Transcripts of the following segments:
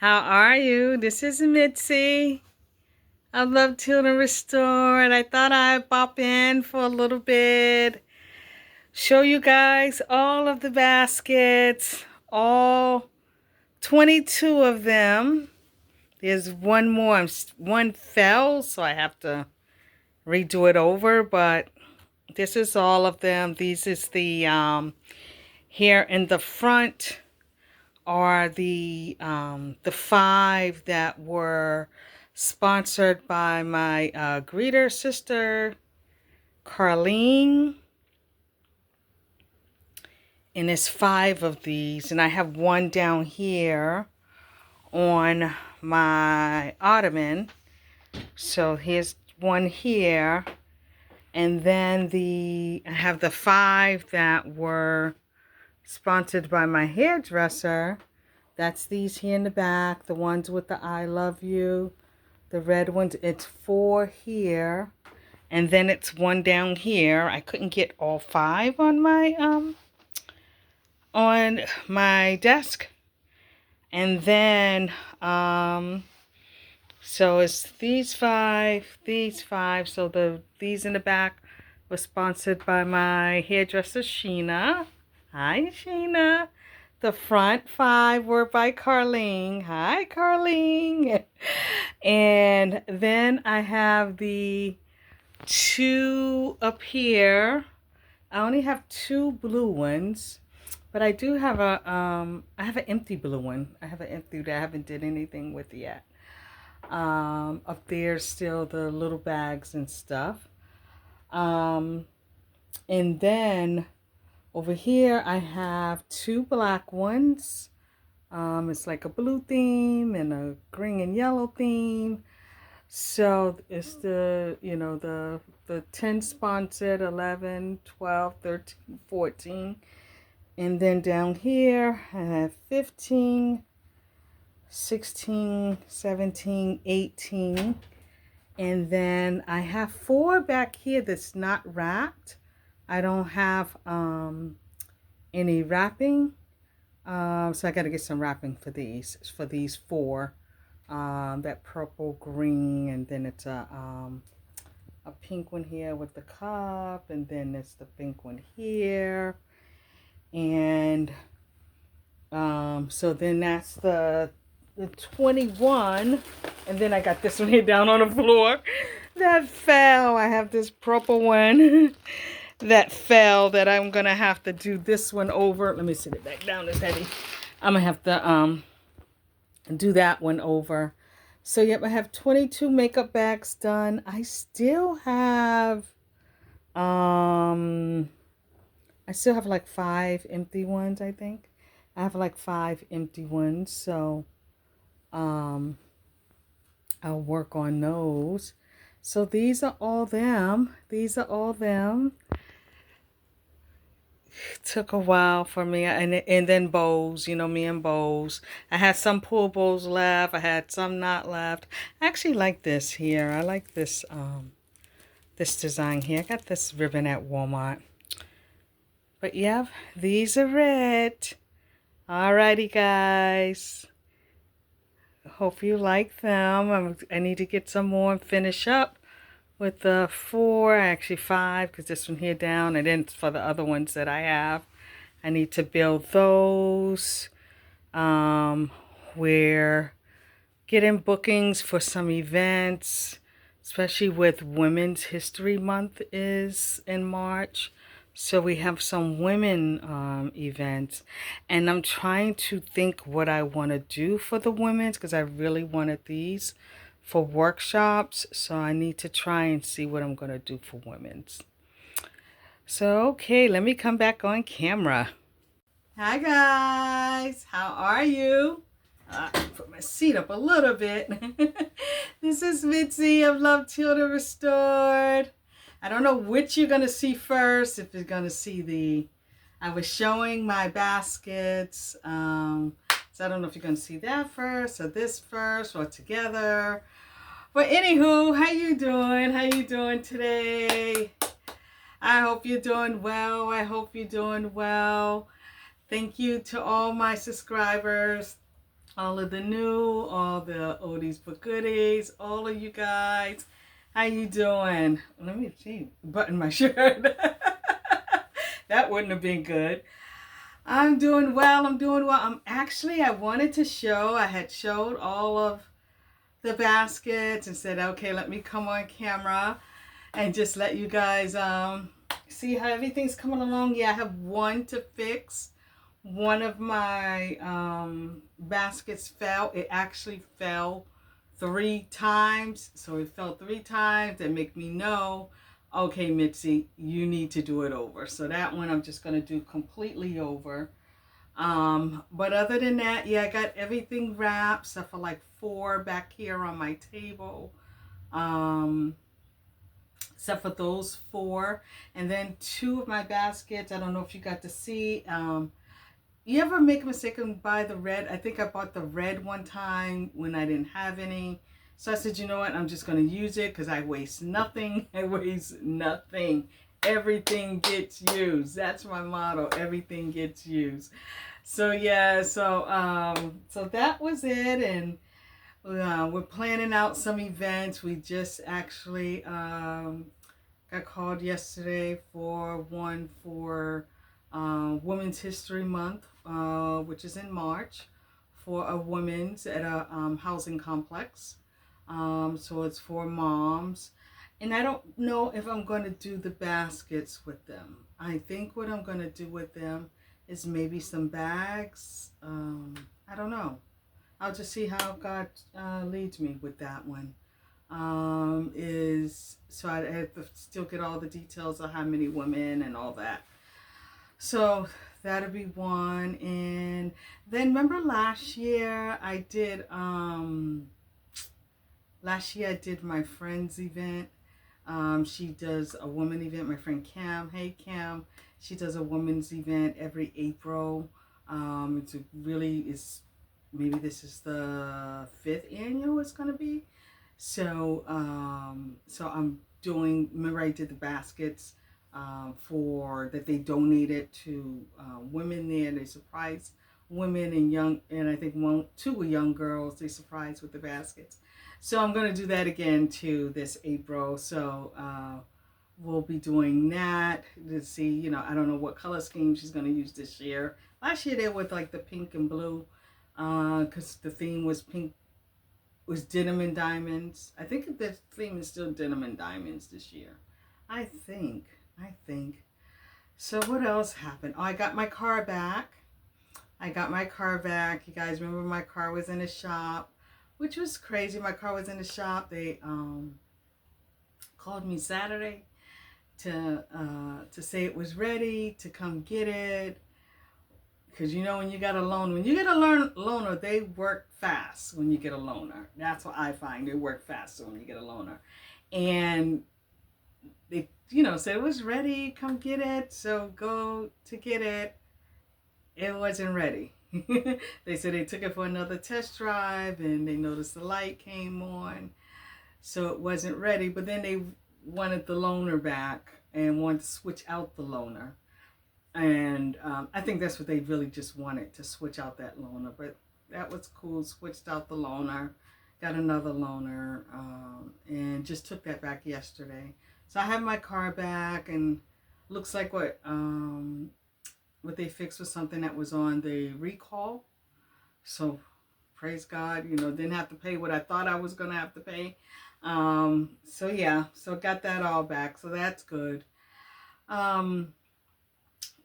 How are you? This is Mitzi. I love Tilda Restored. I thought I'd pop in for a little bit, show you guys all of the baskets, all 22 of them. There's one more. One fell, so I have to redo it over, but this is all of them. These is the here in the front are the 5 that were sponsored by my greeter sister, Carlene. And it's 5 of these. And I have one down here on my ottoman. So here's one here. And then I have the 5 that were sponsored by my hairdresser. That's these here in the back, the ones with the I love you, the red ones. It's 4 here, and then it's one down here. I couldn't get all 5 on my desk. And then so it's these 5, these 5. So these in the back were sponsored by my hairdresser Sheena. Hi, Sheena. The front 5 were by Carlene. Hi, Carlene. And then I have the 2 up here. I only have 2 blue ones, but I do have I have an empty blue one. I have an empty that I haven't did anything with yet. Up there still the little bags and stuff. And then over here, I have 2 black ones. It's like a blue theme and a green and yellow theme. So it's the 10 sponsored, 11, 12, 13, 14. And then down here, I have 15, 16, 17, 18. And then I have 4 back here that's not wrapped. I don't have any wrapping, so I got to get some wrapping for these 4. That purple, green, and then it's a pink one here with the cup, and then it's the pink one here, and so then that's the 21, and then I got this one here down on the floor that fell. I have this purple one that fell that I'm gonna have to do this one over. Let me sit it back down, it's heavy. I'm gonna have to do that one over. So yep, I have 22 makeup bags done. I still have like 5 empty ones, I think. I have like 5 empty ones, so I'll work on those. So these are all them. These are all them. Took a while for me, and then bows, me and bows. I had some pull bows left. I had some not left. I actually like this here. I like this this design here. I got this ribbon at Walmart. But yeah, these are it. Alrighty, guys. Hope you like them. I need to get some more and finish up with the 4, actually 5, because this one here down, and then for the other ones that I have, I need to build those. We're getting bookings for some events, especially with Women's History Month is in March. So we have some women events, and I'm trying to think what I want to do for the women's, because I really wanted these for workshops, so I need to try and see what I'm going to do for women's. So, okay, let me come back on camera. Hi, guys. How are you? Put my seat up a little bit. This is Mitzi of Love Tilda Restored. I don't know which you're going to see first, if you're going to see I was showing my baskets. So I don't know if you're going to see that first, or this first, or together. But anywho, how you doing? How you doing today? I hope you're doing well. I hope you're doing well. Thank you to all my subscribers. all of the new, all the oldies but goodies, all of you guys. How you doing? Let me see. Button my shirt. That wouldn't have been good. I'm doing well. I'm doing well. I wanted to show. I had showed all of the baskets and said, okay, let me come on camera and just let you guys see how everything's coming along. Yeah, I have one to fix. One of my baskets fell. It actually fell 3 times. So it fell 3 times. That make me know, okay, Mitzi, you need to do it over. So that one I'm just going to do completely over. But other than that, yeah, I got everything wrapped except for like 4 back here on my table. Except for those 4. And then 2 of my baskets, I don't know if you got to see. You ever make a mistake and buy the red? I think I bought the red one time when I didn't have any. So I said, you know what? I'm just going to use it because I waste nothing. I waste nothing. Everything gets used. That's my motto. Everything gets used. So yeah, so that was it. And we're planning out some events. We just actually got called yesterday for one for Women's History Month, which is in March, for a women's at a housing complex. So it's for moms. And I don't know if I'm going to do the baskets with them. I think what I'm going to do with them is maybe some bags. I don't know. I'll just see how God leads me with that one. Is so I have to still get all the details of how many women and all that. So that'll be one. And then remember last year I did my friend's event. She does a woman event. My friend Cam, hey Cam, she does a women's event every April. It's a really is maybe this is the 5th annual it's gonna be. So I'm doing. Remember, I did the baskets for that they donated to women there. They surprised women and young, and I think 2 were young girls. They surprised with the baskets. So I'm going to do that again too this April. So we'll be doing that to see. I don't know what color scheme she's going to use this year. Last year they were like the pink and blue, because the theme was pink. Was denim and diamonds. I think the theme is still denim and diamonds this year. I think. So what else happened? Oh, I got my car back. You guys remember my car was in the shop, which was crazy. My car was in the shop. They called me Saturday to say it was ready to come get it. Because when you got a loaner, they work fast when you get a loaner. That's what I find. They work faster when you get a loaner. And they, said it was ready, come get it. So go to get it. It wasn't ready. They said they took it for another test drive and they noticed the light came on. So it wasn't ready. But then they wanted the loaner back and wanted to switch out the loaner. And I think that's what they really just wanted, to switch out that loaner. But that was cool. Switched out the loaner, got another loaner, and just took that back yesterday. So I have my car back, and looks like what they fixed was something that was on the recall. So praise God, didn't have to pay what I thought I was going to have to pay. So yeah, so got that all back. So that's good.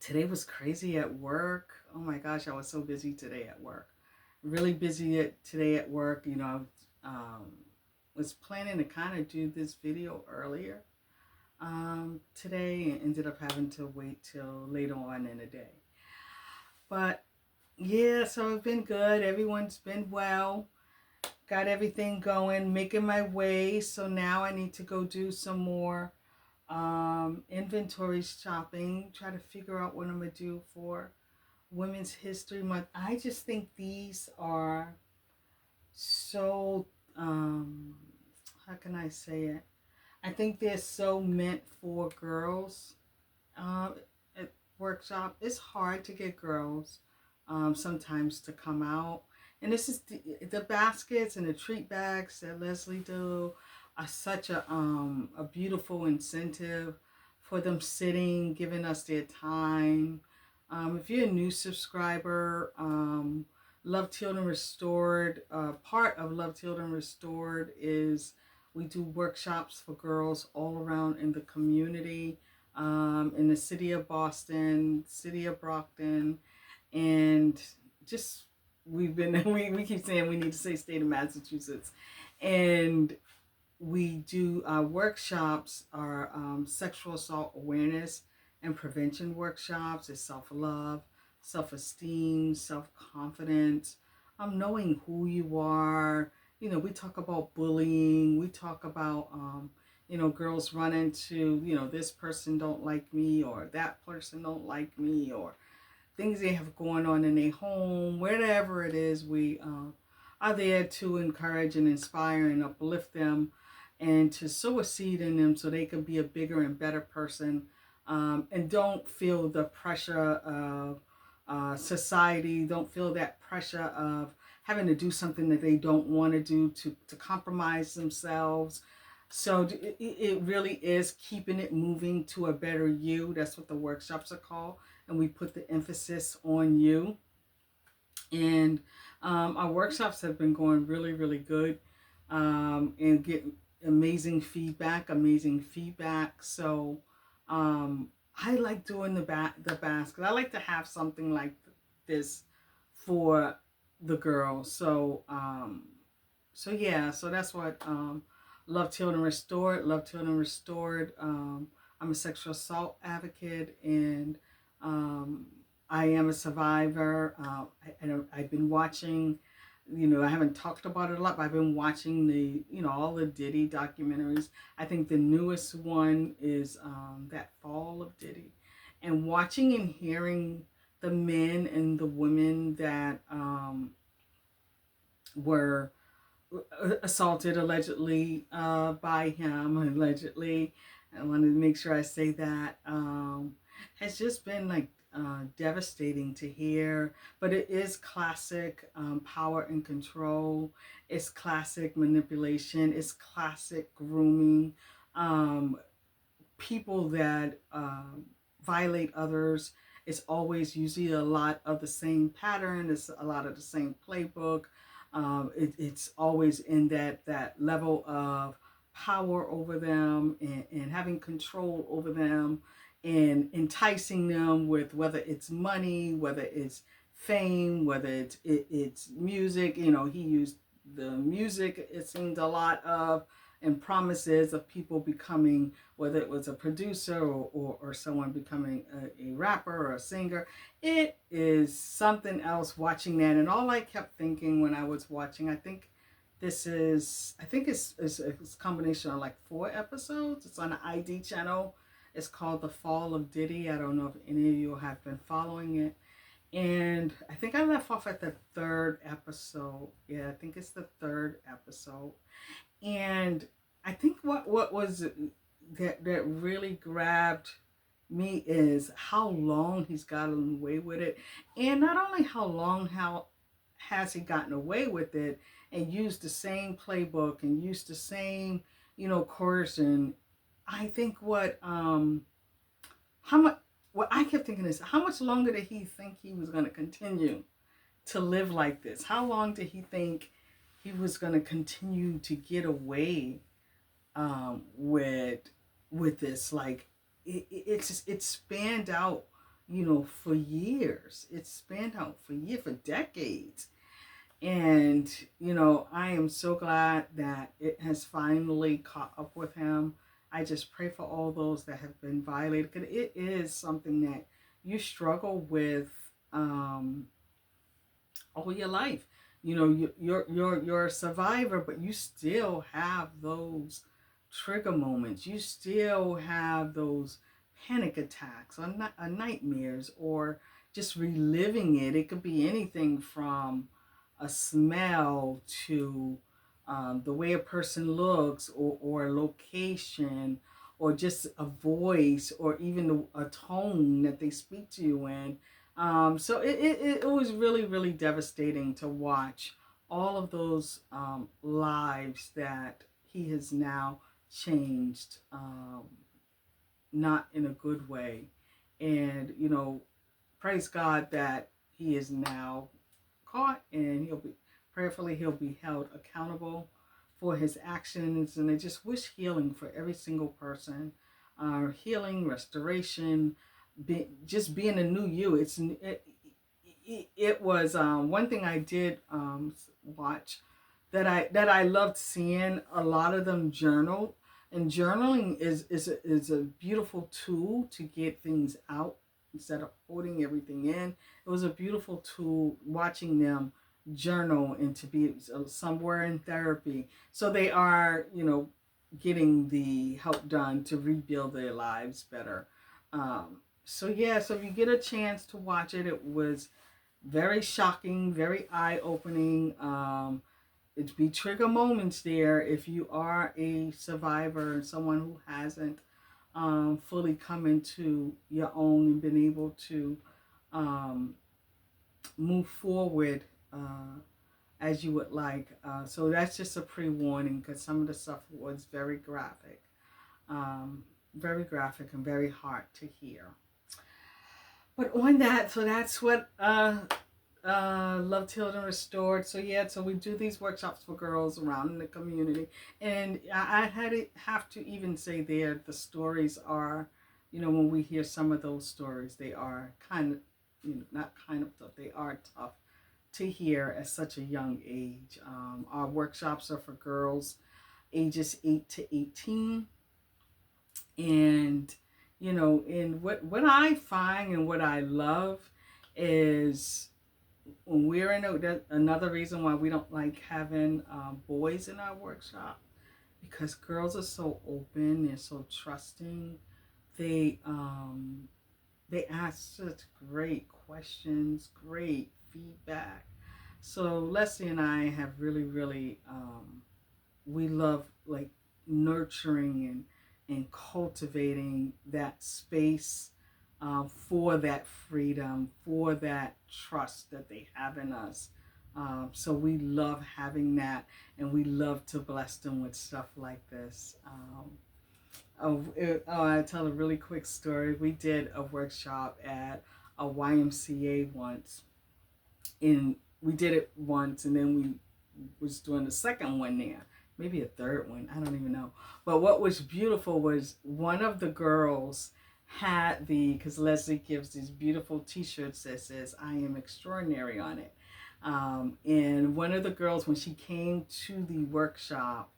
Today was crazy at work. Oh my gosh, I was so busy today at work. Really busy today at work. Was planning to kind of do this video earlier today and ended up having to wait till later on in the day. But yeah, so it's been good. Everyone's been well. Got everything going, making my way. So now I need to go do some more inventory shopping, try to figure out what I'm going to do for Women's History Month. I just think these are so, how can I say it? I think they're so meant for girls at workshop. It's hard to get girls sometimes to come out. And this is the baskets and the treat bags that Leslie do are such a beautiful incentive for them sitting, giving us their time. If you're a new subscriber, Love Children Restored, part of Love Children Restored is we do workshops for girls all around in the community, in the city of Boston, city of Brockton, and just we've been we keep saying we need to say state of Massachusetts, and we do workshops are sexual assault awareness and prevention workshops. It's self-love, self-esteem, self-confidence, knowing who you are. We talk about bullying. We talk about girls run into this person don't like me, or that person don't like me, or things they have going on in their home, wherever it is. We are there to encourage and inspire and uplift them, and to sow a seed in them so they can be a bigger and better person, and don't feel the pressure of society, don't feel that pressure of having to do something that they don't want to do, to compromise themselves. So it really is keeping it moving to a better you. That's what the workshops are called. And we put the emphasis on you. And our workshops have been going really, really good, and get amazing feedback, amazing feedback. So I like doing the basket. I like to have something like this for the girls. So yeah, so that's what Love Children Restored. Love Children Restored. I'm a sexual assault advocate, and um, I am a survivor. I've been watching. I haven't talked about it a lot, but I've been watching all the Diddy documentaries. I think the newest one is that Fall of Diddy, and watching and hearing the men and the women that were assaulted allegedly by him. Allegedly, I wanted to make sure I say that, has just been like devastating to hear. But it is classic power and control. It's classic manipulation. It's classic grooming. People that violate others, it's always usually a lot of the same pattern. It's a lot of the same playbook. It's always in that level of power over them, and having control over them, and enticing them with whether it's money, whether it's fame, whether it's music. He used the music, it seemed, a lot of, and promises of people becoming, whether it was a producer, or someone becoming a rapper or a singer. It is something else watching that. And all I kept thinking when I was watching, I think it's a combination of like 4 episodes. It's on the ID channel. It's called The Fall of Diddy. I don't know if any of you have been following it. And I think I left off at the 3rd episode. Yeah, I think it's the 3rd episode. And I think what was that really grabbed me is how long he's gotten away with it. And not only how has he gotten away with it, and used the same playbook and used the same, coercion. I think what I kept thinking is, how much longer did he think he was going to continue to live like this? How long did he think he was going to continue to get away with this? Like, it spanned out, for years. It spanned out for years, for decades. And I am so glad that it has finally caught up with him. I just pray for all those that have been violated, because it is something that you struggle with all your life. You're a survivor, but you still have those trigger moments. You still have those panic attacks, or nightmares, or just reliving it. It could be anything from a smell to the way a person looks, or a location, or just a voice, or even a tone that they speak to you in. So it was really, really devastating to watch all of those lives that he has now changed, not in a good way. And, praise God that he is now caught, and prayerfully, he'll be held accountable for his actions. And I just wish healing for every single person, healing, restoration, just being a new you. It was one thing I did watch that I loved seeing. A lot of them journal, and journaling is a beautiful tool to get things out instead of holding everything in. It was a beautiful tool watching them journal, and to be somewhere in therapy, so they are, getting the help done to rebuild their lives better. So yeah, so if you get a chance to watch it, it was very shocking, very eye-opening. It'd be trigger moments there if you are a survivor and someone who hasn't fully come into your own and been able to um, move forward as you would like. So that's just a pre-warning, because some of the stuff was um, very graphic and very hard to hear. But on that, so that's what Love Children Restored. So yeah, so we do these workshops for girls around in the community, and I had to have to even say there, the stories are, when we hear some of those stories, they are kind of, not kind of tough, they are tough to hear at such a young age. Our workshops are for girls ages 8 to 18, and and what I find and what I love is, when we're in another reason why we don't like having boys in our workshop, because girls are so open, they're so trusting, they they ask such great questions, great feedback. So Leslie and I have really, really, we love, like, nurturing and cultivating that space, for that freedom, for that trust that they have in us. So we love having that, and we love to bless them with stuff like this. I tell a really quick story. We did a workshop at a YMCA once, and we did it once, and then we was doing the second one there, maybe a third one, I don't even know. But what was beautiful was one of the girls had because Leslie gives these beautiful t-shirts that says "I am extraordinary" on it. And one of the girls, when she came to the workshop,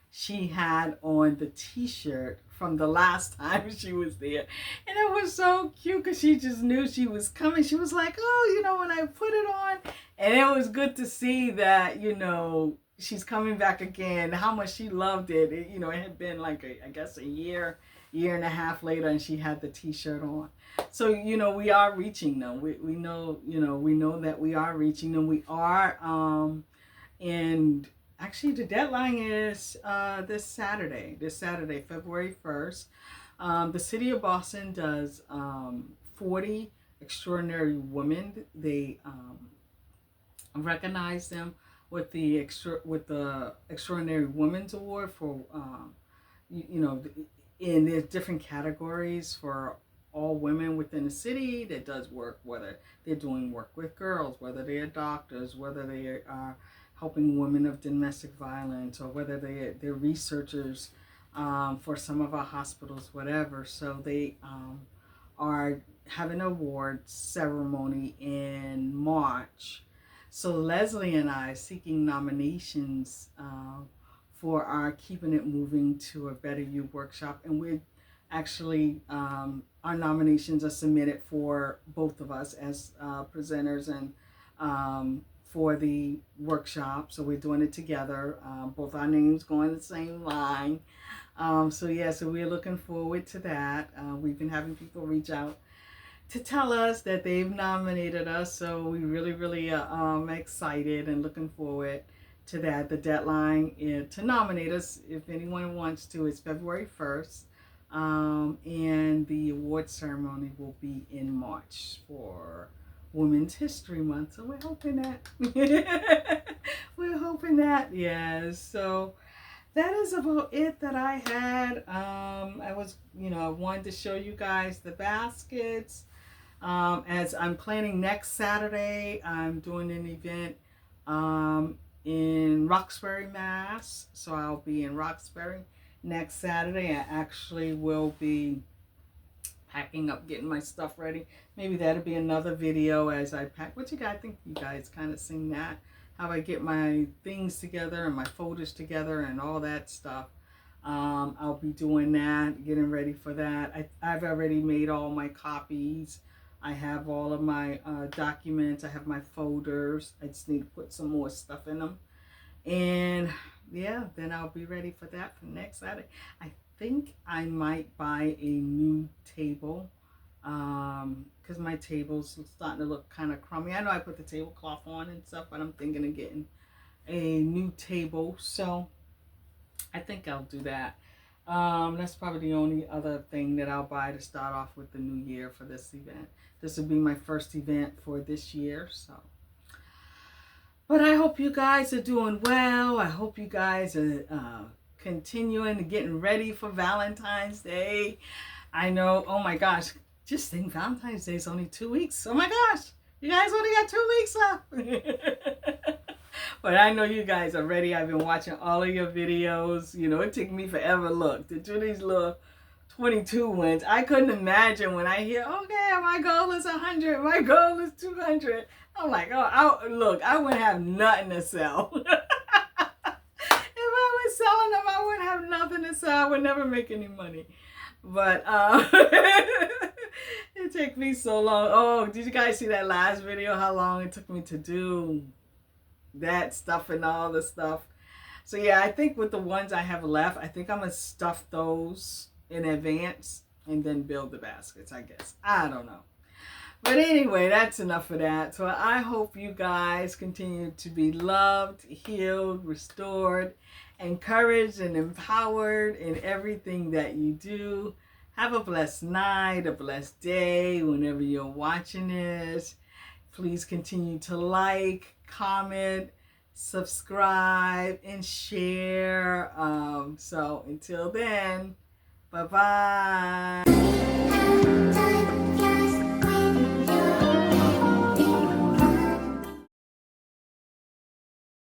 she had on the t-shirt from the last time she was there, and it was so cute because she just knew she was coming. She was like, "Oh, when I put it on," and it was good to see that, she's coming back again, how much she loved it. It had been like I guess a year and a half later, and she had the t-shirt on. So we are reaching them. We know, we know that we are reaching them. We are, and actually, the deadline is this Saturday, February 1st. The city of Boston does 40 extraordinary women. They recognize them with the Extraordinary Women's Award for, in there's different categories for all women within the city that does work, whether they're doing work with girls, whether they're doctors, whether they are helping women of domestic violence, or whether they're researchers for some of our hospitals, whatever. So they are having an award ceremony in March. So Leslie and I are seeking nominations for our Keeping It Moving to a Better You workshop, and we're actually, our nominations are submitted for both of us as presenters, and for the workshop. So we're doing it together. Both our names go on the same line. So yeah, so we're looking forward to that. We've been having people reach out to tell us that they've nominated us. So we really, really excited and looking forward to that. The deadline to nominate us, if anyone wants to, is February 1st. And the award ceremony will be in March for Women's History Month. So we're hoping that. We're hoping that, yes. So that is about it that I had. I was, I wanted to show you guys the baskets. As I'm planning next Saturday, I'm doing an event in Roxbury, Mass. So I'll be in Roxbury next Saturday. I actually will be packing up, getting my stuff ready. Maybe that'll be another video as I pack. What you guys, I think you guys kind of seen that. How I get my things together and my folders together and all that stuff. I'll be doing that, getting ready for that. I've already made all my copies. I have all of my documents. I have my folders. I just need to put some more stuff in them. And yeah, then I'll be ready for that for next Saturday. I think I might buy a new table because my table's starting to look kind of crummy. I know I put the tablecloth on and stuff, but I'm thinking of getting a new table. So I think I'll do that. That's probably the only other thing that I'll buy to start off with the new year for this event. This will be my first event for this year, so. But I hope you guys are doing well. I hope you guys are continuing to getting ready for Valentine's Day. I know, oh my gosh, just think Valentine's Day is only 2 weeks. Oh my gosh, you guys only got 2 weeks left. But I know you guys are ready. I've been watching all of your videos. It took me forever, look, to do these little 22 ones. I couldn't imagine when I hear, okay, my goal is 100, my goal is 200. I'm like, oh, look, I wouldn't have nothing to sell. If I was selling them, I wouldn't have nothing to sell. I would never make any money. But it took me so long. Oh, did you guys see that last video? How long it took me to do that stuff and all the stuff. So yeah, I think with the ones I have left, I think I'm going to stuff those in advance and then build the baskets, I guess. I don't know. But anyway, that's enough of that. So I hope you guys continue to be loved, healed, restored, encouraged, and empowered in everything that you do. Have a blessed night, a blessed day whenever you're watching this. Please continue to like, comment, subscribe, and share. So until then, bye-bye.